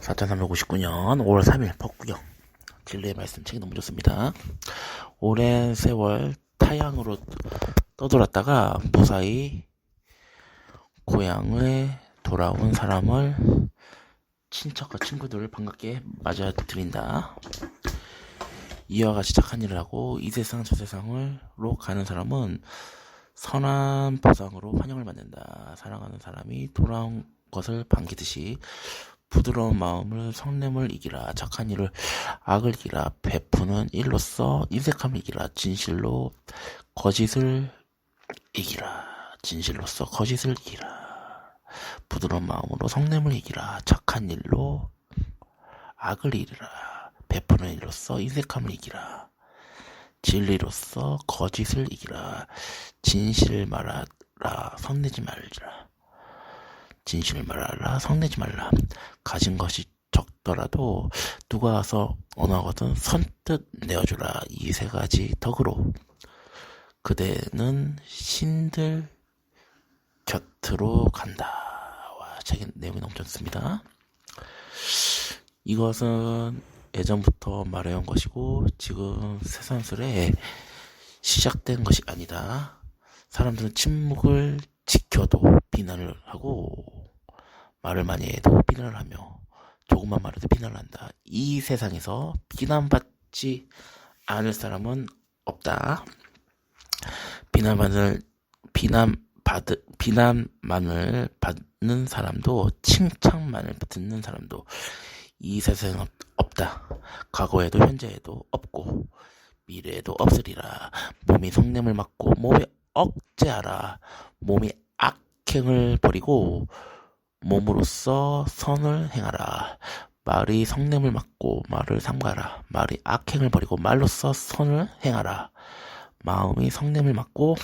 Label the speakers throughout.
Speaker 1: 4359년 5월 3일 법구경 진리의 말씀 책이 너무 좋습니다. 오랜 세월 타향으로 떠돌았다가 무사히 고향에 돌아온 사람을 친척과 친구들을 반갑게 맞아드린다. 이와 같이 착한 일을 하고 이 세상 저 세상으로 가는 사람은 선한 보상으로 환영을 받는다. 사랑하는 사람이 돌아온 것을 반기듯이 부드러운 마음을 성냄을 이기라. 착한 일을 악을 이기라. 베푸는 일로써 인색함을 이기라. 진실로 거짓을 이기라. 진실로써 거짓을 이기라. 부드러운 마음으로 성냄을 이기라. 착한 일로 악을 이기라. 베푸는 일로써 인색함을 이기라. 진리로써 거짓을 이기라. 진실을 말하라. 성내지 말리라. 진실을 말하라. 성내지 말라. 가진 것이 적더라도 누가 와서 어느 거든 선뜻 내어주라. 이 세 가지 덕으로 그대는 신들 곁으로 간다. 와, 책의 내용이 너무 좋습니다. 이것은 예전부터 말해온 것이고 지금 새삼스레 시작된 것이 아니다. 사람들은 침묵을 지켜도 비난을 하고 말을 많이 해도 비난을 하며 조금만 말해도 비난을 한다. 이 세상에서 비난받지 않을 사람은 없다. 비난만을 받는 사람도 칭찬만을 듣는 사람도 이 세상에 없다. 과거에도 현재에도 없고 미래에도 없으리라. 몸이 성냄을 맡고 몸에 억제하라. 몸이 악행을 버리고 몸으로써 선을 행하라. 말이 성냄을 맡고 말을 삼가라. 말이 악행을 버리고 말로써 선을 행하라. 마음이 성냄을 맡고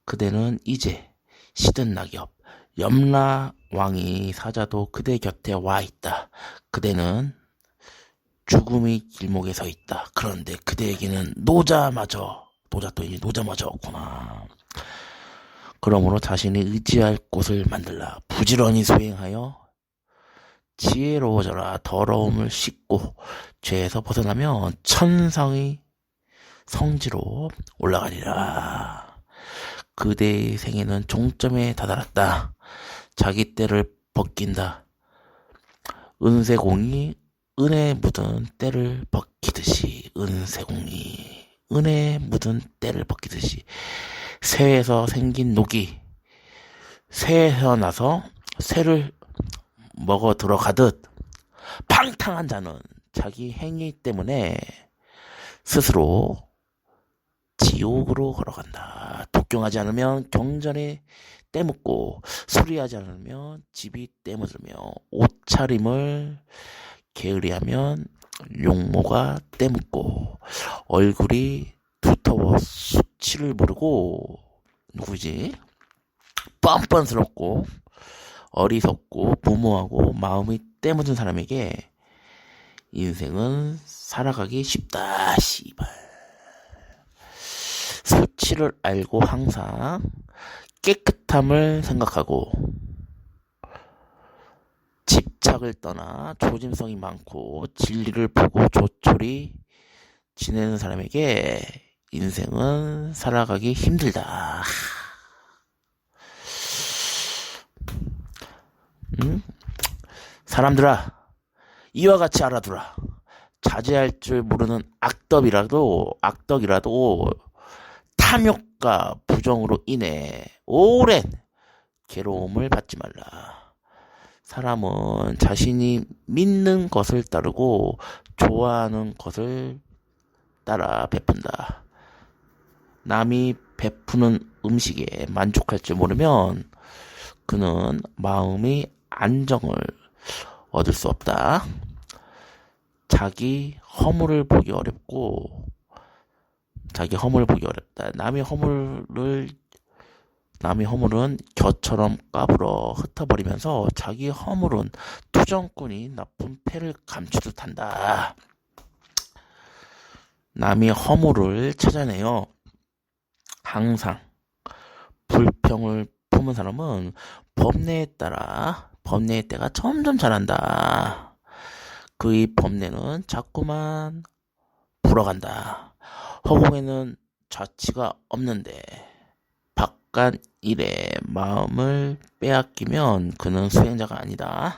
Speaker 1: 그대는 이제 시든 낙엽 염라 왕이 사자도 그대 곁에 와 있다. 그대는 죽음의 길목에 서 있다. 그런데 그대에게는 노자마저 없구나. 그러므로 자신이 의지할 곳을 만들라. 부지런히 수행하여 지혜로워져라. 더러움을 씻고 죄에서 벗어나면 천상의 성지로 올라가리라. 그대의 생애는 종점에 다다랐다. 자기 때를 벗긴다. 은세공이 은에 묻은 때를 벗기듯이 은에 묻은 때를 벗기듯이 새에서 생긴 녹이 새에서 나서 새를 먹어 들어가듯 방탕한 자는 자기 행위 때문에 스스로 지옥으로 걸어간다. 독경하지 않으면 경전에 때묻고 수리하지 않으면 집이 때묻으며 옷차림을 게으리하면 용모가 때묻고 얼굴이 두터워 수치를 모르고 누구지? 뻔뻔스럽고 어리석고 무모하고 마음이 때묻은 사람에게 인생은 살아가기 쉽다. 씨발. 수치를 알고 항상 깨끗함을 생각하고 집착을 떠나 조짐성이 많고 진리를 보고 조촐히 지내는 사람에게 인생은 살아가기 힘들다. 사람들아, 이와 같이 알아두라. 자제할 줄 모르는 악덕이라도 탐욕과 부정으로 인해 오랜 괴로움을 받지 말라. 사람은 자신이 믿는 것을 따르고 좋아하는 것을 따라 베푼다. 남이 베푸는 음식에 만족할 줄 모르면 그는 마음의 안정을 얻을 수 없다. 자기 허물을 보기 어렵다. 남의 허물은 겨처럼 까불어 흩어버리면서 자기 허물은 투정꾼이 나쁜 패를 감추듯 한다. 남의 허물을 찾아내어 항상 불평을 품은 사람은 법례에 따라 법례의 때가 점점 자란다. 그의 법례는 자꾸만 불어간다. 허공에는 자취가 없는데 바깥 일에 마음을 빼앗기면 그는 수행자가 아니다.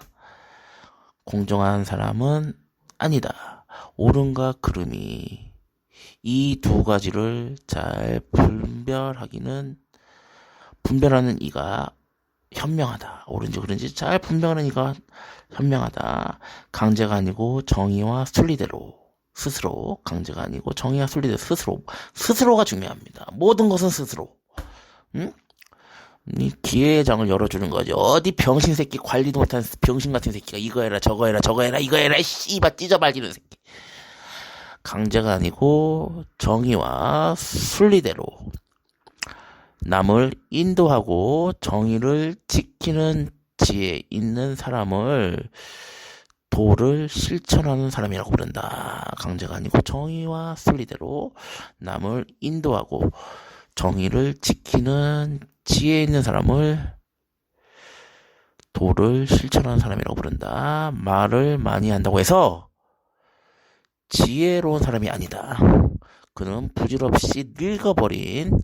Speaker 1: 공정한 사람은 아니다. 옳음과 그름이 이 두 가지를 잘 분별하는 이가 현명하다. 옳은지 그른지 잘 분별하는 이가 현명하다. 강제가 아니고 정의와 순리대로 스스로, 강제가 아니고 정의와 순리대로 스스로가 중요합니다. 모든 것은 스스로. 응? 이 기회의 장을 열어주는 거죠. 어디 병신 새끼, 관리도 못한 병신 같은 새끼가 이거 해라 저거 해라 이거 해라 씨발 찢어발리는 새끼. 강제가 아니고 정의와 순리대로 남을 인도하고 정의를 지키는 지혜 있는 사람을 도를 실천하는 사람이라고 부른다. 강제가 아니고 정의와 순리대로 남을 인도하고 정의를 지키는 지혜 있는 사람을 도를 실천하는 사람이라고 부른다. 말을 많이 한다고 해서 지혜로운 사람이 아니다. 그는 부질없이 늙어버린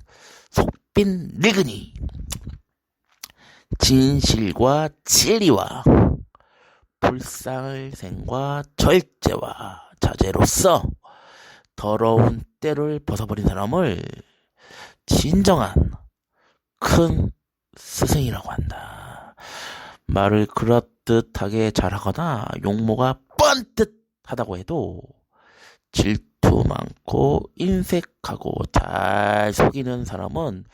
Speaker 1: 속빈 늙은이. 진실과 진리와 불살생과 절제와 자제로서 더러운 때를 벗어버린 사람을 진정한 큰 스승이라고 한다. 말을 그럴듯하게 잘하거나 용모가 뻔듯하다고 해도 질투 많고 인색하고 잘 속이는 사람은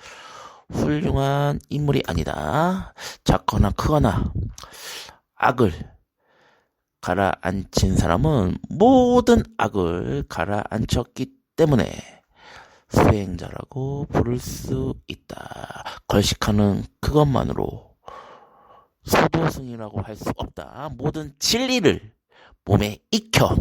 Speaker 1: 훌륭한 인물이 아니다. 작거나 크거나 악을 가라앉힌 사람은 모든 악을 가라앉혔기 때문에 수행자라고 부를 수 있다. 걸식하는 그것만으로 수도승이라고 할 수 없다. 모든 진리를 몸에 익혀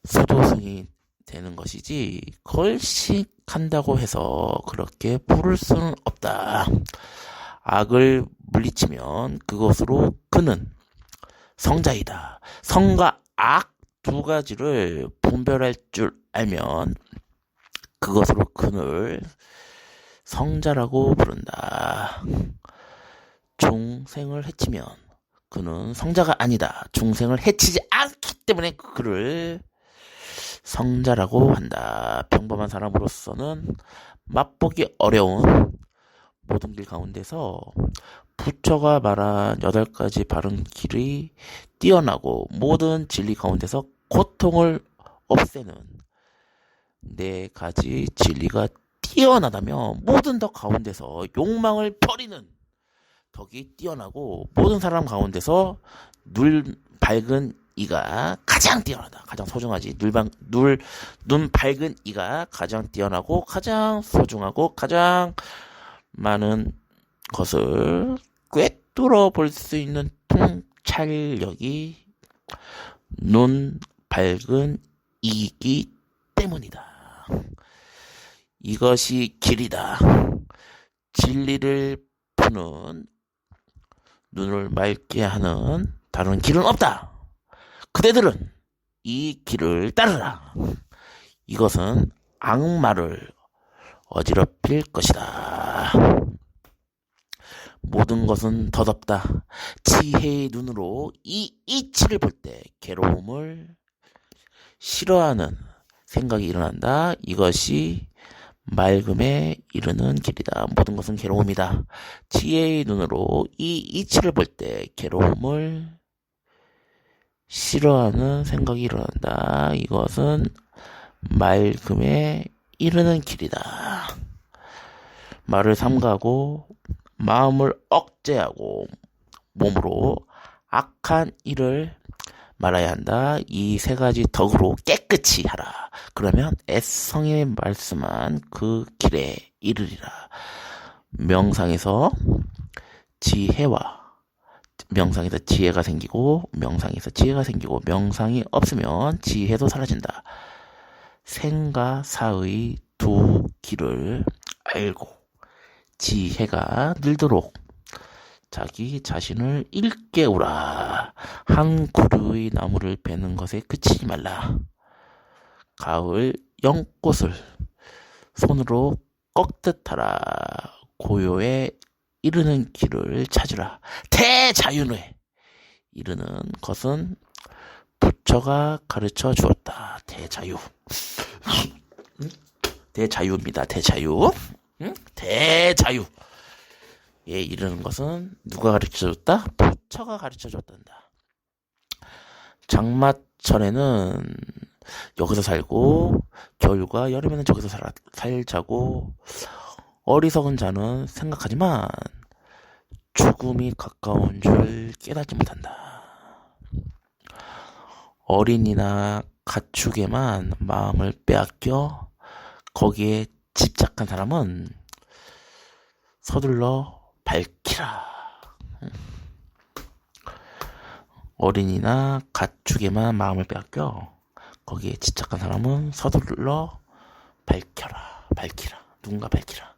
Speaker 1: 수도승이 되는 것이지 걸식한다고 해서 그렇게 부를 수는 없다. 악을 물리치면 그것으로 그는 성자이다. 성과 악 두 가지를 분별할 줄 알면 그것으로 그를 성자라고 부른다. 중생을 해치면 그는 성자가 아니다. 중생을 해치지 않기 때문에 그를 성자라고 한다. 평범한 사람으로서는 맛보기 어려운 모든 길 가운데서 부처가 말한 8가지 바른 길이 뛰어나고 모든 진리 가운데서 고통을 없애는 4가지 진리가 뛰어나다면 모든 덕 가운데서 욕망을 버리는 덕이 뛰어나고 모든 사람 가운데서 밝은 이가 가장 뛰어나다. 가장 소중하지. 눈 밝은 이가 가장 뛰어나고 가장 소중하고 가장 많은 것을 꿰뚫어 볼 수 있는 통찰력이 눈 밝은 이기 때문이다. 이것이 길이다. 진리를 푸는 눈을 맑게 하는 다른 길은 없다. 그대들은 이 길을 따르라. 이것은 악마를 어지럽힐 것이다. 모든 것은 덧없다. 지혜의 눈으로 이 이치를 볼 때 괴로움을 싫어하는 생각이 일어난다. 이것이 맑음에 이르는 길이다. 모든 것은 괴로움이다. 지혜의 눈으로 이 이치를 볼 때 괴로움을 싫어하는 생각이 일어난다. 이것은 맑음에 이르는 길이다. 말을 삼가고 마음을 억제하고 몸으로 악한 일을 말아야 한다. 이 3가지 덕으로 깨끗이 하라. 그러면 애성에 말씀한 그 길에 이르리라. 명상에서 지혜가 생기고 명상에서 지혜가 생기고 명상이 없으면 지혜도 사라진다. 생과 사의 두 길을 알고 지혜가 늘도록 자기 자신을 일깨우라. 한 그루의 나무를 베는 것에 그치지 말라. 가을 연꽃을 손으로 꺾듯 하라. 고요에 이르는 길을 찾으라. 대자윤회. 이르는 것은 부처가 가르쳐 주었다. 대자유. 대자유입니다. 대자유. 대자유. 예, 이르는 것은 누가 가르쳐 줬다? 부처가 가르쳐 줬단다. 장마철에는 여기서 살고 겨울과 여름에는 저기서 살자고 어리석은 자는 생각하지만 죽음이 가까운 줄 깨닫지 못한다. 어린이나 가축에만 마음을 빼앗겨 거기에 집착한 사람은 서둘러 밝히라. 어린이나 가축에만 마음을 빼앗겨 거기에 집착한 사람은 서둘러 밝히라. 누군가 밝히라.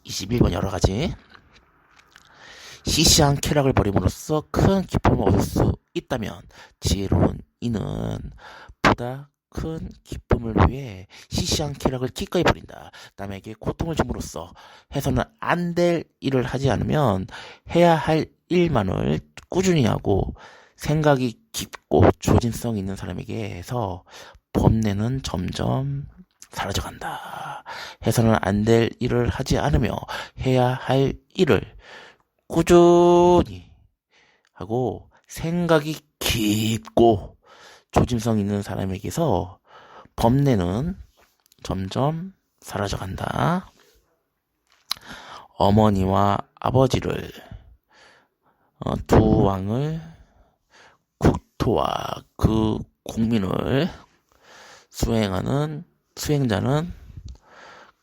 Speaker 1: 21번 여러가지. 시시한 쾌락을 버림으로써 큰 기쁨을 얻을 수 있다면 지혜로운 이는 보다 큰 기쁨을 위해 시시한 쾌락을 기꺼이 버린다. 남에게 고통을 줌으로써 해서는 안 될 일을 하지 않으면 해야 할 일만을 꾸준히 하고 생각이 깊고 조짐성 있는 사람에게서 번뇌는 점점 사라져간다. 해서는 안 될 일을 하지 않으며 해야 할 일을 꾸준히 하고 생각이 깊고 조짐성 있는 사람에게서 번뇌는 점점 사라져간다. 어머니와 아버지를 두 왕을 국토와 그 국민을 수행하는 수행자는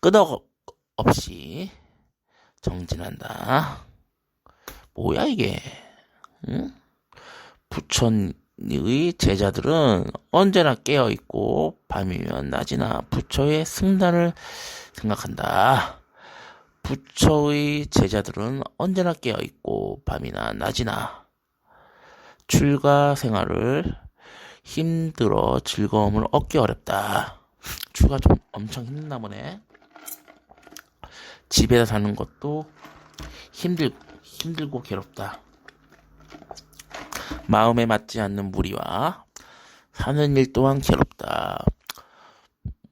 Speaker 1: 끄덕없이 정진한다. 뭐야 이게? 응? 부처의 제자들은 언제나 깨어있고 밤이면 낮이나 부처의 승단을 생각한다. 부처의 제자들은 언제나 깨어있고 밤이나 낮이나 출가 생활을 힘들어 즐거움을 얻기 어렵다. 출가 좀 엄청 힘든가 보네. 집에서 사는 것도 힘들고 괴롭다. 마음에 맞지 않는 무리와 사는 일 또한 괴롭다.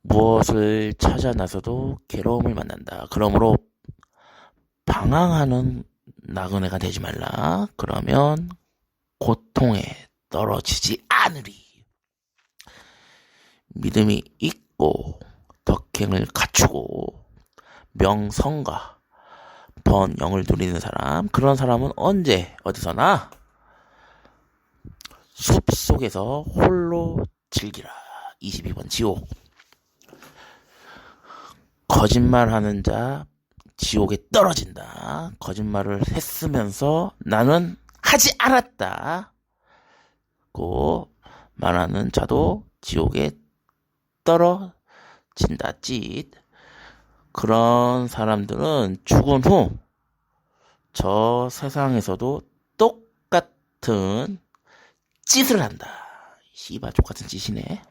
Speaker 1: 무엇을 찾아 나서도 괴로움을 만난다. 그러므로 방황하는 나그네가 되지 말라. 그러면 고통에 떨어지지 않으리. 믿음이 있고 덕행을 갖추고 명성과 번영을 누리는 사람, 그런 사람은 언제 어디서나 숲속에서 홀로 즐기라. 22번 지옥. 거짓말하는 자 지옥에 떨어진다. 거짓말을 했으면서 나는 하지 않았다 고 말하는 자도 지옥에 떨어진다. 찢. 그런 사람들은 죽은 후 저 세상에서도 똑같은 짓을 한다. 씨발 똑같은 짓이네.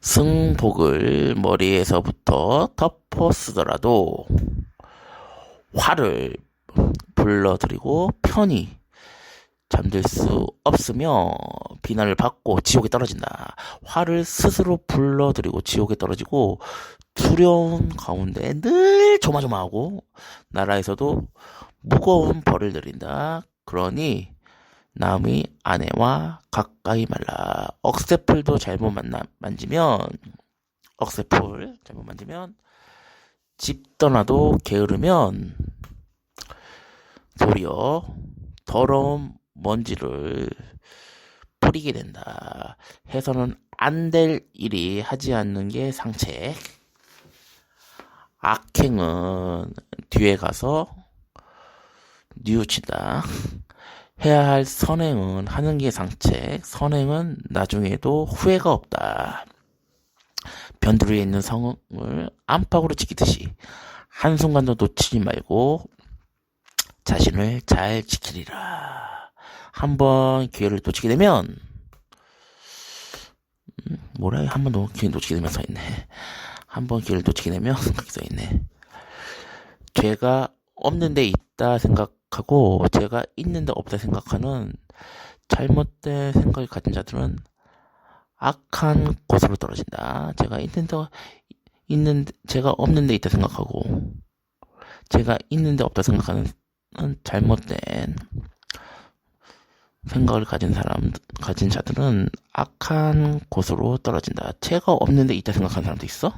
Speaker 1: 승복을 머리에서부터 덮어 쓰더라도 화를 불러들이고 편히 잠들 수 없으며 비난을 받고 지옥에 떨어진다. 화를 스스로 불러들이고 지옥에 떨어지고 두려운 가운데 늘 조마조마하고 나라에서도 무거운 벌을 내린다. 그러니 남의 아내와 가까이 말라. 억새풀도 잘못 만지면 집 떠나도 게으르면 도리어 더러운 먼지를 뿌리게 된다. 해서는 안 될 일이 하지 않는 게 상책. 악행은 뒤에 가서 뉘우친다. 해야 할 선행은 하는 게 상책. 선행은 나중에도 후회가 없다. 변두리에 있는 성을 안팎으로 지키듯이 한순간도 놓치지 말고 자신을 잘 지키리라. 한번 기회를 놓치게 되면 뭐라 한번 기회 놓치게 되면 써있네. 한번 기회를 놓치게 되면 그렇게 써있네. 죄가 없는 데 있다 생각하고 죄가 있는 데 없다 생각하는 잘못된 생각을 가진 자들은 악한 곳으로 떨어진다. 제가 없는 데 있다 생각하고 제가 있는 데 없다 생각하는 잘못된 생각을 가진 자들은 악한 곳으로 떨어진다. 제가 없는 데 있다 생각하는 사람도 있어?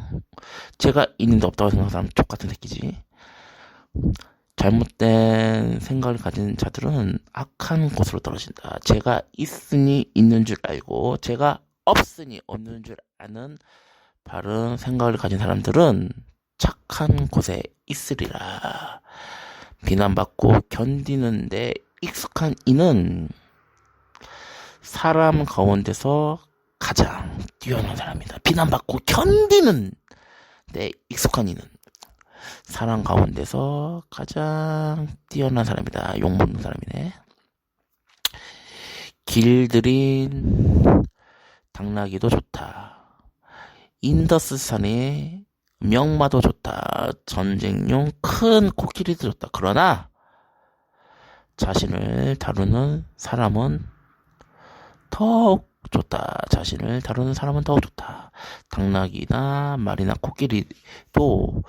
Speaker 1: 제가 있는 데 없다고 생각하는 사람 족같은 새끼지. 잘못된 생각을 가진 자들은 악한 곳으로 떨어진다. 제가 있으니 있는 줄 알고 제가 없으니 없는 줄 아는 바른 생각을 가진 사람들은 착한 곳에 있으리라. 비난받고 견디는데 익숙한 이는 사람 가운데서 가장 뛰어난 사람이다. 비난받고 견디는 데 익숙한 이는 사람 가운데서 가장 뛰어난 사람이다. 욕먹는 사람이네. 길들인 당나귀도 좋다. 인더스산의 명마도 좋다. 전쟁용 큰 코끼리도 좋다. 그러나 자신을 다루는 사람은 더욱 좋다. 자신을 다루는 사람은 더욱 좋다. 당나귀나 말이나 코끼리도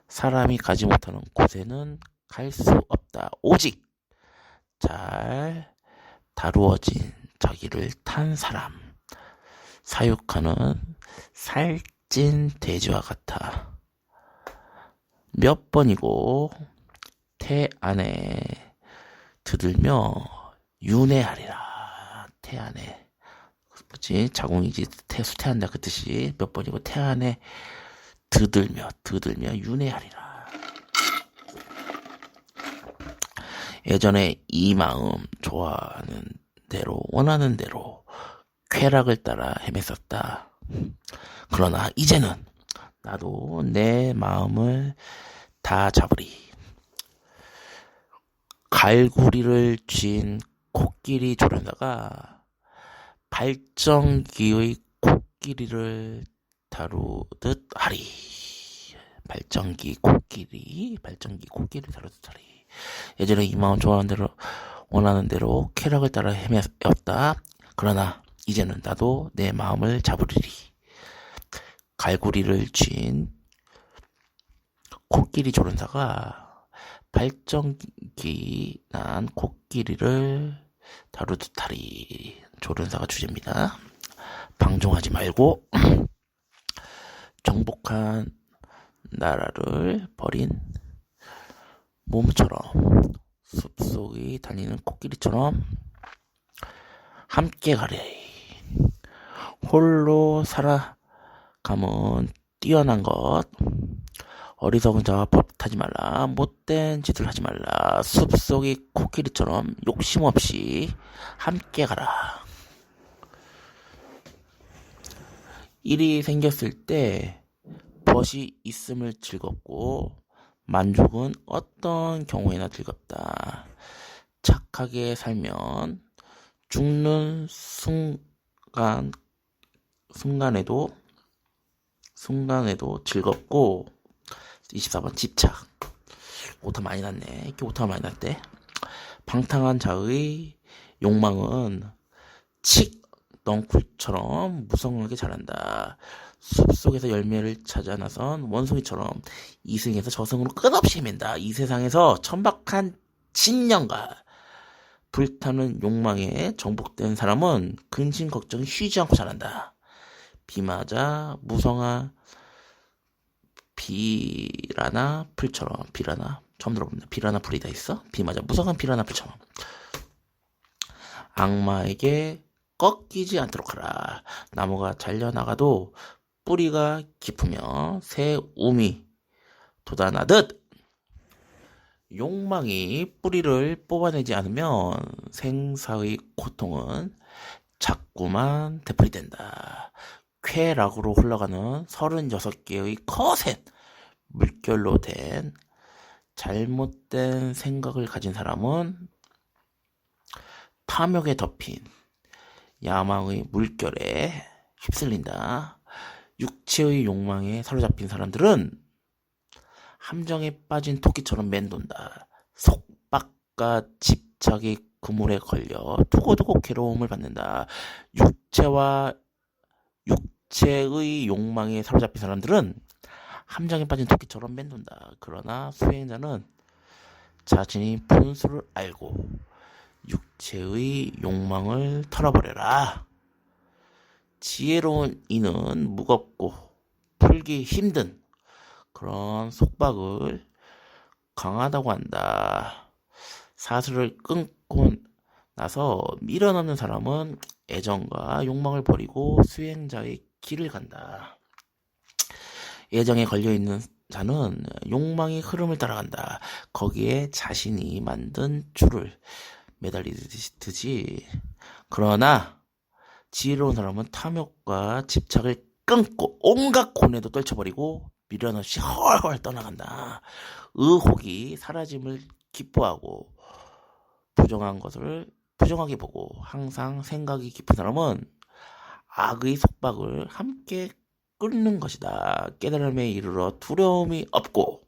Speaker 1: 사람이 가지 못하는 곳에는 갈 수 없다. 오직 잘 다루어진 자기를 탄 사람. 사육하는 살찐 돼지와 같아. 몇 번이고 태 안에 드들며 윤회하리라. 태 안에 뭐지? 자궁이지 수태한다 그 뜻이. 몇 번이고 태 안에 드들며 윤회하리라. 예전에 이 마음 좋아하는 대로 원하는 대로 쾌락을 따라 헤맸었다. 그러나 이제는 나도 내 마음을 다 잡으리. 갈고리를 쥔 코끼리 조련사가 발정기의 코끼리를 다루듯 하리. 발정기 코끼리를 다루듯 하리. 예전에 이 마음 좋아하는 대로 원하는 대로 쾌락을 따라 헤매었다. 그러나 이제는 나도 내 마음을 잡으리리. 갈고리를 쥔 코끼리 조련사가 발정기 난 코끼리를 다루듯 하리. 조련사가 주제입니다. 방종하지 말고 정복한 나라를 버린 몸처럼 숲속에 다니는 코끼리처럼 함께 가리. 홀로 살아가면 뛰어난 것. 어리석은 자와 법타지 말라. 못된 짓을 하지 말라. 숲속의 코끼리처럼 욕심 없이 함께 가라. 일이 생겼을 때 벗이 있음을 즐겁고 만족은 어떤 경우에나 즐겁다. 착하게 살면 죽는 순간에도 즐겁고. 24번 집착. 오타 많이 났네. 이렇게 오타가 많이 났대. 방탕한 자의 욕망은 덩굴처럼 무성하게 자란다. 숲속에서 열매를 찾아 나선 원숭이처럼 이승에서 저승으로 끝없이 헤맨다. 이 세상에서 천박한 신념과 불타는 욕망에 정복된 사람은 근심 걱정이 쉬지 않고 자란다. 비 맞아 무성한 비라나 풀처럼. 비라나 처음 들어봅니다. 비라나 풀이 다 있어? 비 맞아 무성한 비라나 풀처럼 악마에게 꺾이지 않도록 하라. 나무가 잘려나가도 뿌리가 깊으며 새 움이 돋아나듯 욕망이 뿌리를 뽑아내지 않으면 생사의 고통은 자꾸만 되풀이된다. 쾌락으로 흘러가는 36개의 거센 물결로 된 잘못된 생각을 가진 사람은 탐욕에 덮인 야망의 물결에 휩쓸린다. 육체의 욕망에 사로잡힌 사람들은 함정에 빠진 토끼처럼 맴돈다. 속박과 집착의 그물에 걸려 두고두고 괴로움을 받는다. 육체의 욕망에 사로잡힌 사람들은 함정에 빠진 토끼처럼 맴돈다. 그러나 수행자는 자신이 분수를 알고 육체의 욕망을 털어버려라. 지혜로운 이는 무겁고 풀기 힘든 그런 속박을 강하다고 한다. 사슬을 끊고 나서 밀어넣는 사람은 애정과 욕망을 버리고 수행자의 길을 간다. 애정에 걸려있는 자는 욕망의 흐름을 따라간다. 거기에 자신이 만든 줄을 매달리듯이. 그러나 지혜로운 사람은 탐욕과 집착을 끊고 온갖 고뇌도 떨쳐버리고 미련 없이 헐헐 떠나간다. 의혹이 사라짐을 기뻐하고 부정한 것을 부정하게 보고 항상 생각이 깊은 사람은 악의 속박을 함께 끊는 것이다. 깨달음에 이르러 두려움이 없고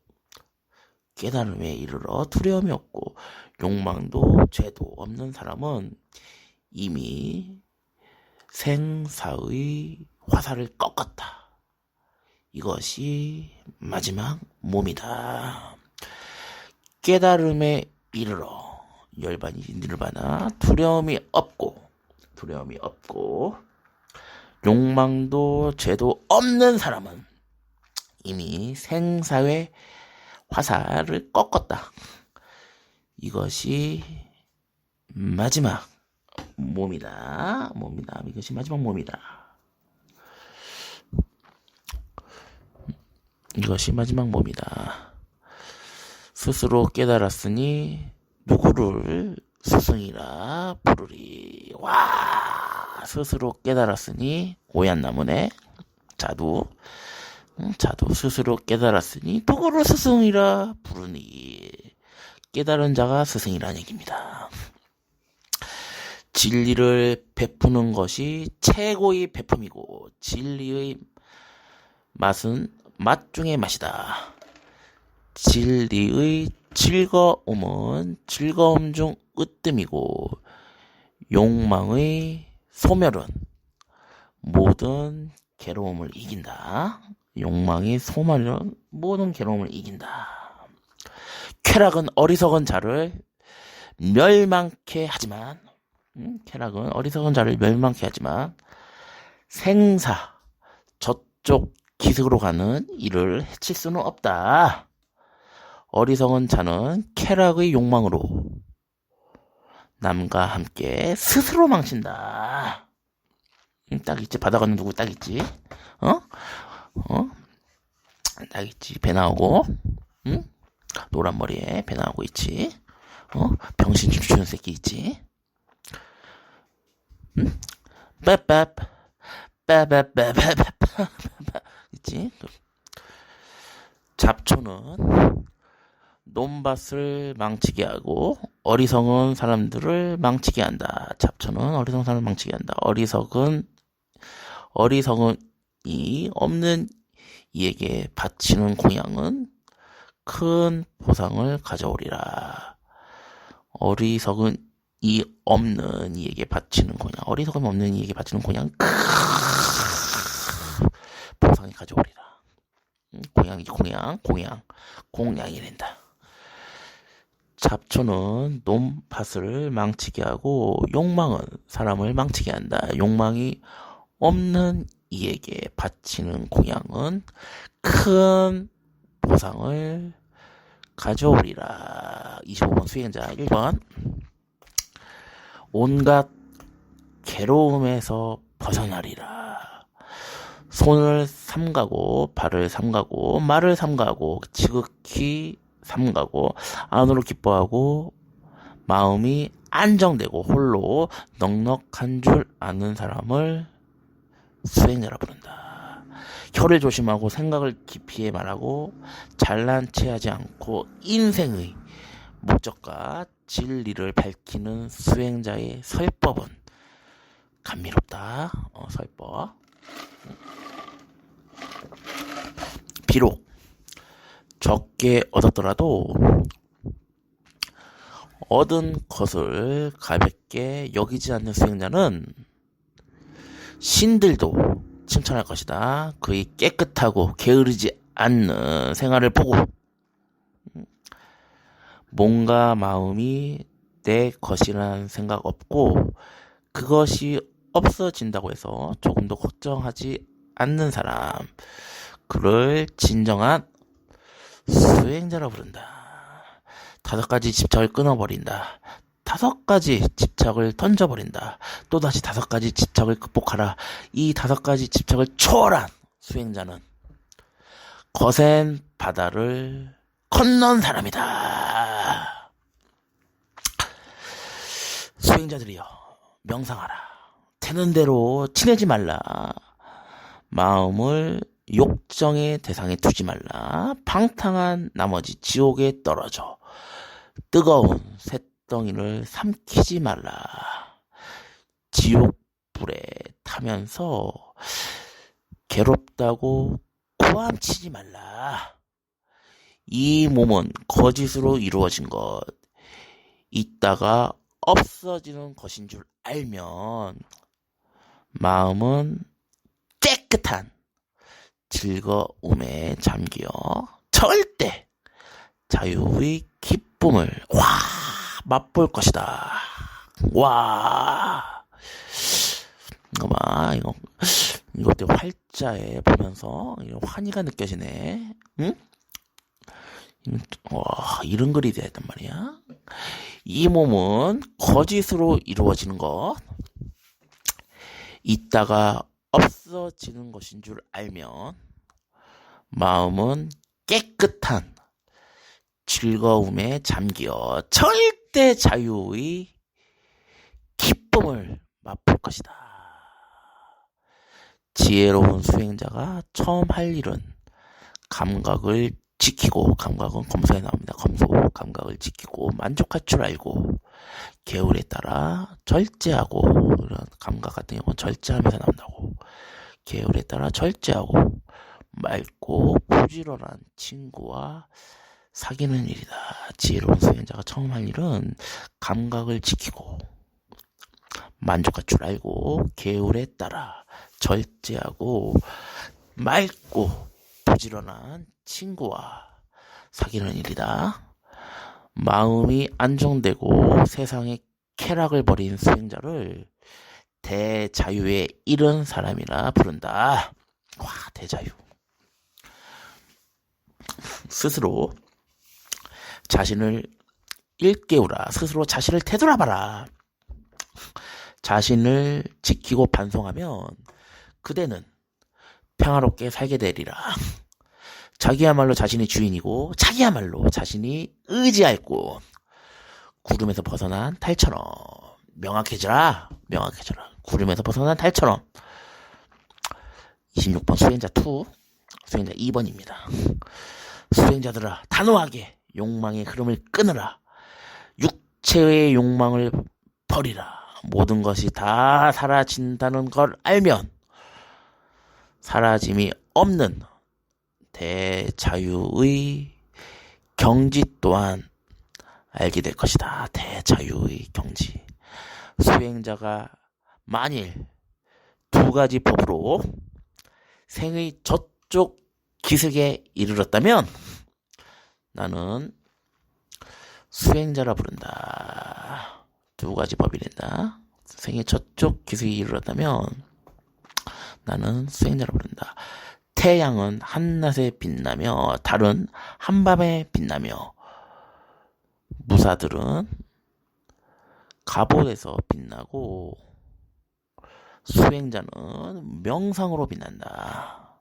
Speaker 1: 욕망도 죄도 없는 사람은 이미 생사의 화살을 꺾었다. 이것이 마지막 몸이다. 깨달음에 이르러 열반이 니르바나 두려움이 없고 욕망도 죄도 없는 사람은 이미 생사의 화살을 꺾었다. 이것이 마지막 몸이다. 이것이 마지막 몸이다. 이것이 마지막 몸이다. 스스로 깨달았으니 누구를 스승이라 부르리. 와, 스스로 깨달았으니 오얏나무네. 자두 스스로 깨달았으니 누구를 스승이라 부르니. 깨달은 자가 스승이라는 얘기입니다. 진리를 베푸는 것이 최고의 베품이고 진리의 맛은 맛 중의 맛이다. 진리의 즐거움은 즐거움 중 으뜸이고 욕망의 소멸은 모든 괴로움을 이긴다. 욕망의 소멸은 모든 괴로움을 이긴다. 쾌락은 어리석은 자를 멸망케 하지만 생사 저쪽 기슭으로 가는 이를 해칠 수는 없다. 어리석은 자는 쾌락의 욕망으로 남과 함께 스스로 망친다. 딱 있지. 바다가는 누구 딱 있지. 딱 있지. 배 나오고 노란 머리에 배 나오고 있지. 병신 춤추는 새끼 있지. 빠빠빠 있지. 잡초는 논밭을 망치게 하고 어리석은 사람들을 망치게 한다. 잡초는 어리석은 사람을 망치게 한다. 어리석은이 없는 이에게 바치는 공양은 큰 보상을 가져오리라. 어리석은 이 없는 이에게 바치는 공양, 어리석음 없는 이에게 바치는 공양 보상이 가져오리라. 공양이 된다. 잡초는 논밭을 망치게 하고 욕망은 사람을 망치게 한다. 욕망이 없는 이에게 바치는 공양은 큰 보상을 가져오리라. 25번 수행자 1번. 온갖 괴로움에서 벗어나리라. 손을 삼가고 발을 삼가고 말을 삼가고 지극히 삼가고 안으로 기뻐하고 마음이 안정되고 홀로 넉넉한 줄 아는 사람을 수행자라 부른다. 혀를 조심하고 생각을 깊이 말하고 잘난 체하지 않고 인생의 목적과 진리를 밝히는 수행자의 설법은 감미롭다. 설법. 비록 적게 얻었더라도 얻은 것을 가볍게 여기지 않는 수행자는 신들도 칭찬할 것이다. 그의 깨끗하고 게으르지 않는 생활을 보고 몸과 마음이 내 것이라는 생각 없고 그것이 없어진다고 해서 조금도 걱정하지 않는 사람, 그를 진정한 수행자라 부른다. 5가지 집착을 끊어버린다. 5가지 집착을 던져버린다. 또다시 5가지 집착을 극복하라. 이 5가지 집착을 초월한 수행자는 거센 바다를 건넌 사람이다. 수행자들이여, 명상하라. 되는 대로 지내지 말라. 마음을 욕정의 대상에 두지 말라. 방탕한 나머지 지옥에 떨어져 뜨거운 쇳덩이를 삼키지 말라. 지옥불에 타면서 괴롭다고 고함치지 말라. 이 몸은 거짓으로 이루어진 것, 있다가 없어지는 것인 줄 알면 마음은 깨끗한 즐거움에 잠겨 절대 자유의 기쁨을 맛볼 것이다. 와, 이거 봐, 이것도 활자에 보면서 환희가 느껴지네. 응? 와, 이런 글이 되었단 말이야. 이 몸은 거짓으로 이루어지는 것, 있다가 없어지는 것인 줄 알면 마음은 깨끗한 즐거움에 잠겨 절대 자유의 기쁨을 맛볼 것이다. 지혜로운 수행자가 처음 할 일은 감각을 지키고, 감각은 검소에 나옵니다. 검소, 감각을 지키고 만족할 줄 알고 계율에 따라 절제하고, 이런 감각 같은 경우는 절제하면서 나온다고. 계율에 따라 절제하고 맑고 부지런한 친구와 사귀는 일이다. 지혜로운 수행자가 처음 할 일은 감각을 지키고 만족할 줄 알고 계율에 따라 절제하고 맑고 부지런한 친구와 사귀는 일이다. 마음이 안정되고 세상의 쾌락을 버린 수행자를 대자유에 이른 사람이라 부른다. 와, 대자유. 스스로 자신을 일깨우라. 스스로 자신을 되돌아봐라. 자신을 지키고 반성하면 그대는 평화롭게 살게 되리라. 자기야말로 자신의 주인이고 자기야말로 자신이 의지할 곳, 구름에서 벗어난 달처럼 명확해져라. 명확해져라. 구름에서 벗어난 달처럼. 26번 수행자 2, 수행자 2번입니다. 수행자들아, 단호하게 욕망의 흐름을 끊으라. 육체의 욕망을 버리라. 모든 것이 다 사라진다는 걸 알면 사라짐이 없는 대자유의 경지 또한 알게 될 것이다. 대자유의 경지. 수행자가 만일 2가지 법으로 생의 저쪽 기슭에 이르렀다면 나는 수행자라 부른다. 2가지 법이 된다. 생의 저쪽 기슭에 이르렀다면 나는 수행자라 부른다. 태양은 한낮에 빛나며 달은 한밤에 빛나며 무사들은 갑옷에서 빛나고 수행자는 명상으로 빛난다.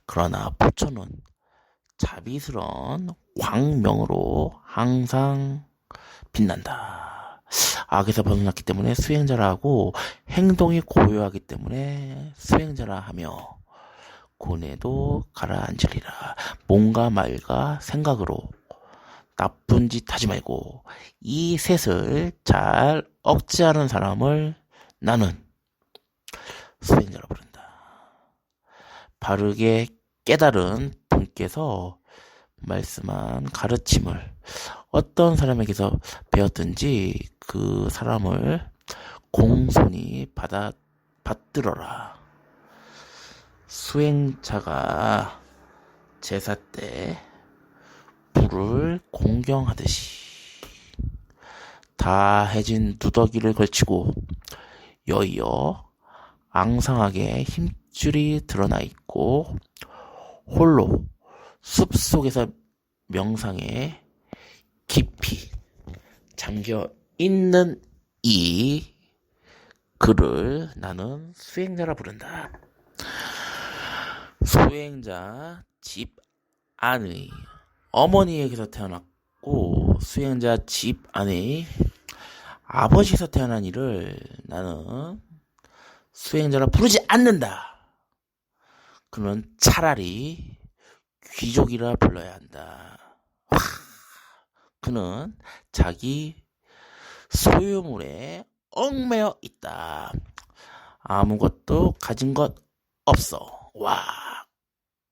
Speaker 1: 그러나 부처는 자비스러운 광명으로 항상 빛난다. 악에서 벗어났기 때문에 수행자라 하고 행동이 고요하기 때문에 수행자라 하며 고뇌도 가라앉으리라. 몸과 말과 생각으로 나쁜 짓 하지 말고 이 셋을 잘 억제하는 사람을 나는 수행자라 부른다. 바르게 깨달은 분께서 말씀한 가르침을 어떤 사람에게서 배웠든지 그 사람을 공손히 받들어라. 수행자가 제사 때 불을 공경하듯이 다 해진 누더기를 걸치고 여이어 앙상하게 힘줄이 드러나 있고 홀로 숲속에서 명상에 깊이 잠겨 있는 이 그를 나는 수행자라 부른다. 수행자 집 안의 어머니에게서 태어났고 수행자 집 안의 아버지에서 태어난 이를 나는 수행자라 부르지 않는다. 그는 차라리 귀족이라 불러야 한다. 그는 자기 소유물에 얽매여 있다. 아무것도 가진 것 없어.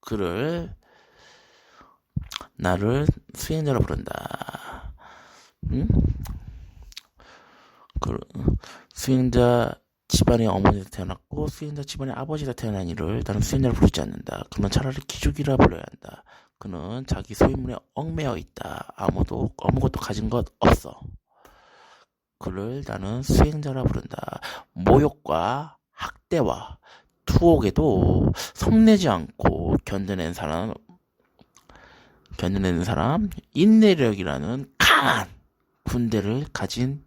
Speaker 1: 그를 나를 수행자라 부른다. 수행자 집안의 어머니에서 태어났고 수행자 집안의 아버지에서 태어난 이를 나는 수행자라 부르지 않는다. 그는 차라리 귀족이라 불러야 한다. 그는 자기 소유물에 얽매여 있다. 아무것도 가진 것 없어. 그를 나는 수행자라 부른다. 모욕과 학대와 투옥에도 성내지 않고 견뎌낸 사람, 인내력이라는 강한 군대를 가진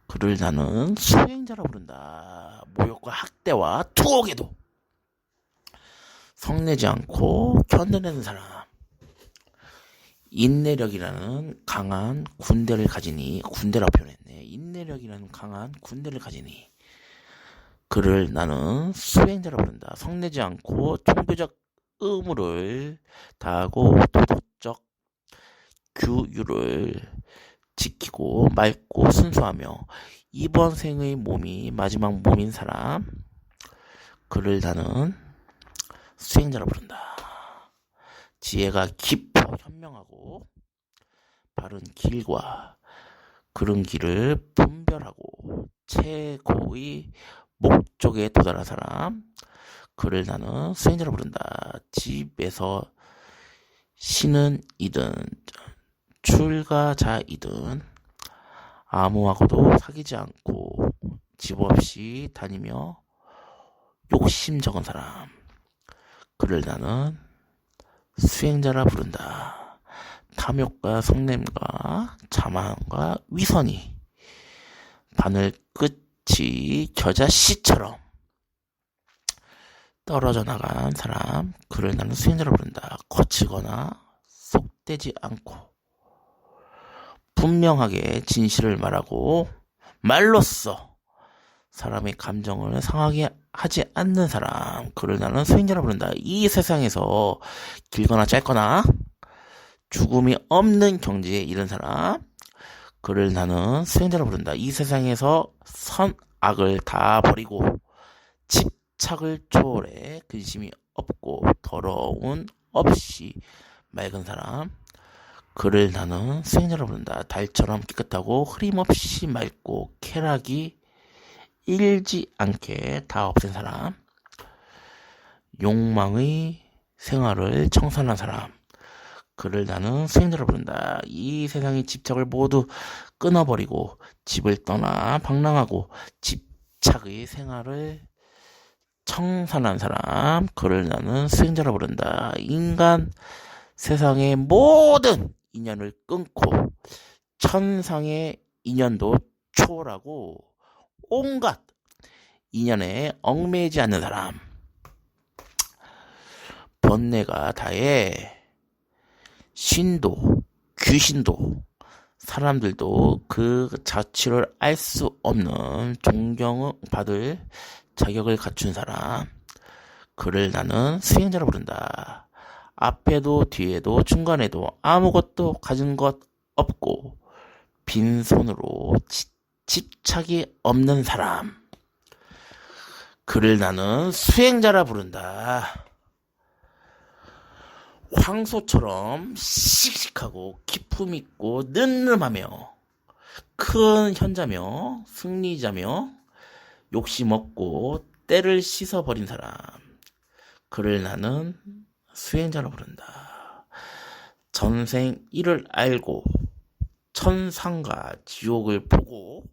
Speaker 1: 그를 나는 수행자라 부른다. 모욕과 학대와 투옥에도 성내지 않고 견뎌내는 사람, 인내력이라는 강한 군대를 가지니, 군대라고 표현했네. 인내력이라는 강한 군대를 가지니 그를 나는 수행자라 부른다. 성내지 않고 종교적 의무를 다하고 도덕적 규율을 지키고 맑고 순수하며 이번 생의 몸이 마지막 몸인 사람, 그를 나는 수행자라 부른다. 지혜가 깊어 현명하고 바른 길과 그른 길을 분별하고 최고의 목적에 도달한 사람, 그를 나는 수행자라 부른다. 집에서 쉬는 이든 출가자이든 아무하고도 사귀지 않고 집 없이 다니며 욕심 적은 사람, 그를 나는 수행자라 부른다. 탐욕과 성냄과 자만과 위선이 바늘 끝이 겨자씨처럼 떨어져 나간 사람, 그를 나는 수행자라 부른다. 거치거나 속되지 않고 분명하게 진실을 말하고 말로써 사람의 감정을 상하게 하지 않는 사람, 그를 나는 수행자라 부른다. 이 세상에서 길거나 짧거나 죽음이 없는 경지에 이른 사람, 그를 나는 수행자라 부른다. 이 세상에서 선악을 다 버리고 집착을 초월해 근심이 없고 더러운 없이 맑은 사람, 그를 나는 수행자라 부른다. 달처럼 깨끗하고 흐림없이 맑고 쾌락이 일지 않게 다 없앤 사람, 욕망의 생활을 청산한 사람, 그를 나는 수행자라 부른다. 이 세상의 집착을 모두 끊어버리고 집을 떠나 방랑하고 집착의 생활을 청산한 사람, 그를 나는 수행자라 부른다. 인간 세상의 모든 인연을 끊고 천상의 인연도 초월하고 온갖 인연에 얽매이지 않는 사람, 번뇌가 다해 신도 귀신도 사람들도 그 자취를 알 수 없는 존경받을 자격을 갖춘 사람, 그를 나는 수행자라 부른다. 앞에도 뒤에도 중간에도 아무것도 가진 것 없고 빈손으로 집착이 없는 사람. 그를 나는 수행자라 부른다. 황소처럼 씩씩하고 기품 있고 늠름하며 큰 현자며 승리자며 욕심 없고 때를 씻어버린 사람. 그를 나는 수행자라 부른다. 전생 일을 알고 천상과 지옥을 보고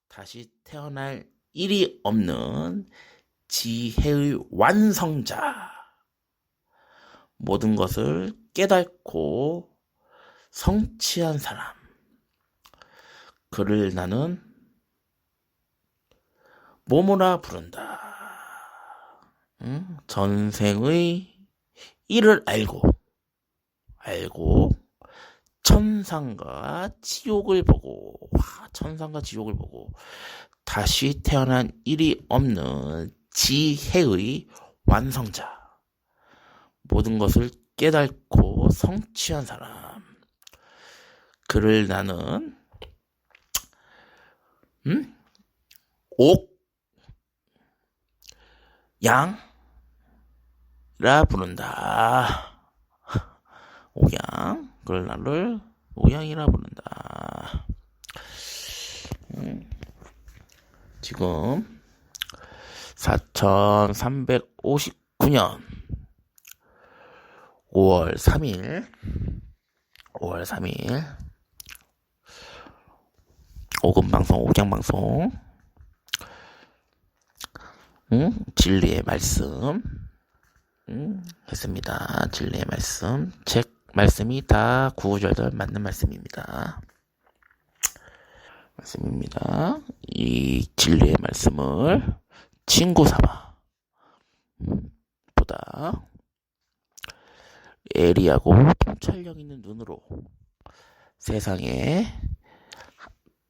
Speaker 1: 다시 태어날 일이 없는 지혜의 완성자. 모든 것을 깨닫고 성취한 사람. 그를 나는 뭐뭐라 부른다. 전생의 일을 알고 천상과 지옥을 보고 다시 태어난 일이 없는 지혜의 완성자. 모든 것을 깨닫고 성취한 사람. 그를 나는 옥양이라 부른다. 옥양. 그를 나를 옥양이라 부른다. 지금 4359년 5월 3일 오금방송, 옥양방송, 진리의 말씀, 했습니다. 진리의 말씀. 책 말씀이 다 구구절절 맞는 말씀입니다. 이 진리의 말씀을 친구 삼아 보다 예리하고 통찰력 있는 눈으로 세상에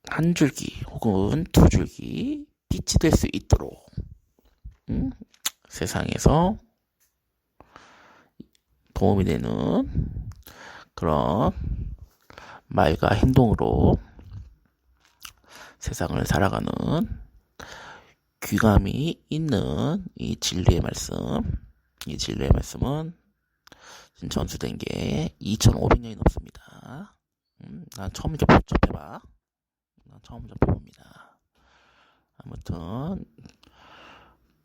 Speaker 1: 한 줄기 혹은 두 줄기 빛이 될 수 있도록 세상에서 도움이 되는 그런 말과 행동으로 세상을 살아가는 귀감이 있는 이 진리의 말씀은 전수된 게 2500년이 넘습니다. 난 처음 접해봅니다. 아무튼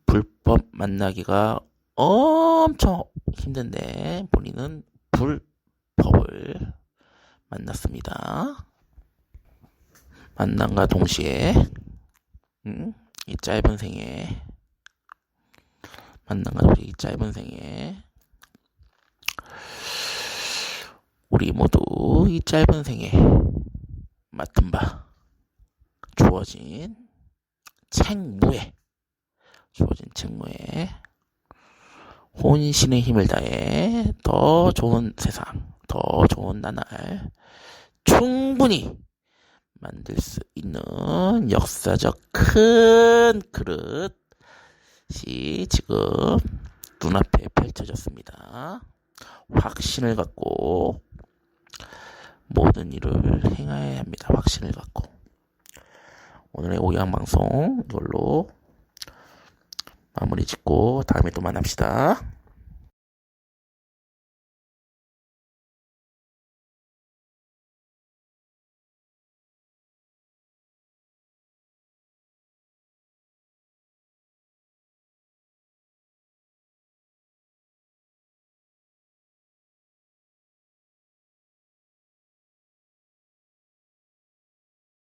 Speaker 1: 불법 만나기가 엄청 힘든데 본인은 불법을 만났습니다. 만남과 동시에 이 짧은 생에 우리 모두 이 짧은 생에 맡은 바 주어진 책무에 혼신의 힘을 다해 더 좋은 세상, 더 좋은 나날 충분히 만들 수 있는 역사적 큰 그릇이 지금 눈앞에 펼쳐졌습니다. 확신을 갖고 모든 일을 행해야 합니다. 확신을 갖고. 오늘의 오양방송 이걸로 마무리 짓고 다음에 또 만납시다.